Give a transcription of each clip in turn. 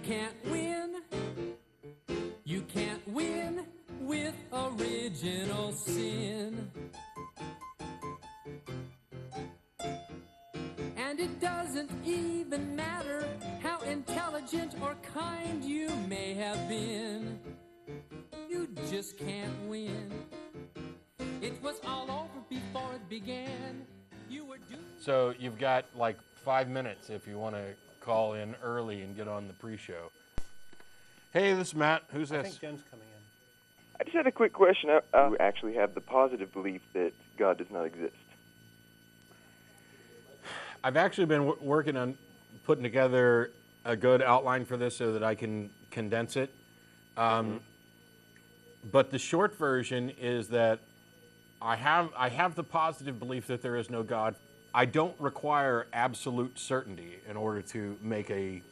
can't win. You can't win with original sin. And it doesn't even matter how intelligent or kind you may have been. You just can't win. It was all over before it began. You were doomed. So you've got like 5 minutes if you want to call in early and get on the pre-show. Hey, this is Matt. Who's this? I think Jen's coming in. I just had a quick question. I actually have the positive belief that God does not exist. I've actually been working on putting together a good outline for this so that I can condense it. But the short version is that I have the positive belief that there is no God. I don't require absolute certainty in order to make a,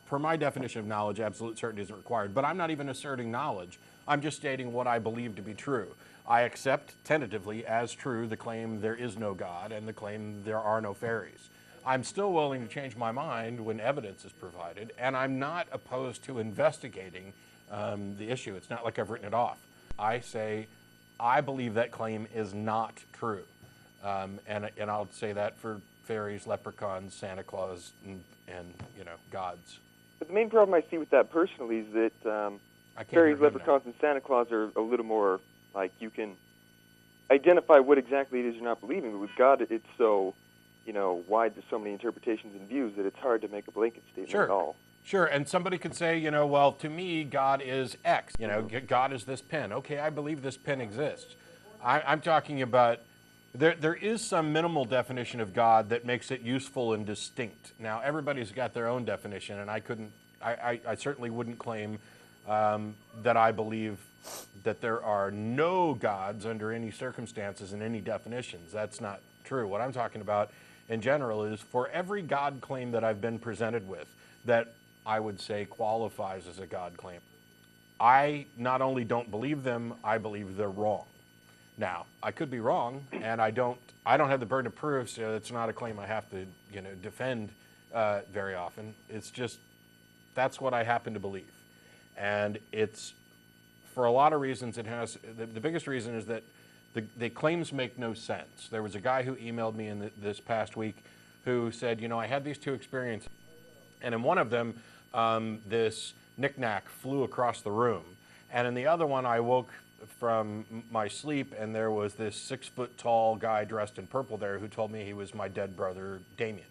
per my definition of knowledge, absolute certainty isn't required. But I'm not even asserting knowledge. I'm just stating what I believe to be true. I accept tentatively as true the claim there is no God and the claim there are no fairies. I'm still willing to change my mind when evidence is provided, and I'm not opposed to investigating the issue. It's not like I've written it off. I say I believe that claim is not true, and I'll say that for fairies, leprechauns, Santa Claus, and gods. But the main problem I see with that personally is that fairies, leprechauns, and Santa Claus are a little more like you can identify what exactly it is you're not believing. But with God, it's so wide, there's so many interpretations and views that it's hard to make a blanket statement at all. Sure, and somebody could say, well, to me, God is X. God is this pen. Okay, I believe this pen exists. I'm talking about there is some minimal definition of God that makes it useful and distinct. Now, everybody's got their own definition, and I certainly wouldn't claim that I believe that there are no gods under any circumstances and any definitions. That's not true. What I'm talking about in general is for every God claim that I've been presented with that I would say qualifies as a God claim, I not only don't believe them, I believe they're wrong. Now, I could be wrong, and I don't have the burden of proof, so it's not a claim I have to defend very often. It's just that's what I happen to believe. And it's, for a lot of reasons, it has, the biggest reason is that the claims make no sense. There was a guy who emailed me in this past week who said, I had these two experiences, and in one of them, this knick-knack flew across the room. And in the other one, I woke from my sleep, and there was this 6-foot-tall guy dressed in purple there who told me he was my dead brother, Damien.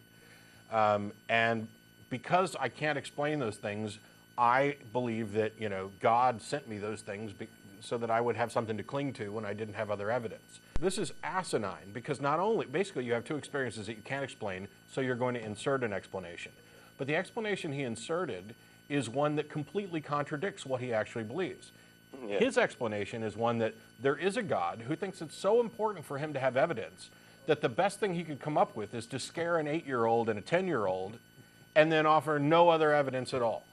And because I can't explain those things, I believe that, God sent me those things so that I would have something to cling to when I didn't have other evidence. This is asinine because not only, basically you have two experiences that you can't explain, so you're going to insert an explanation. But the explanation he inserted is one that completely contradicts what he actually believes. Yeah. His explanation is one that there is a God who thinks it's so important for him to have evidence that the best thing he could come up with is to scare an 8-year-old and a 10-year-old and then offer no other evidence at all.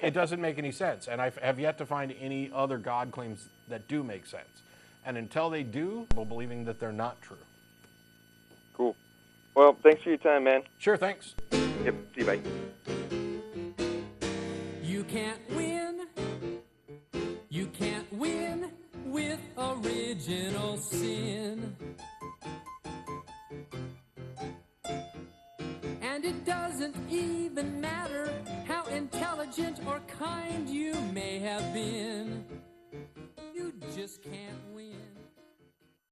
It doesn't make any sense, and I have yet to find any other God claims that do make sense. And until they do, I'm believing that they're not true. Cool. Well, thanks for your time, man. Sure, thanks. Yep, see you, bye. You can't win. You can't win with original sin. And it doesn't even matter how intelligent or kind you may have been. You just can't win.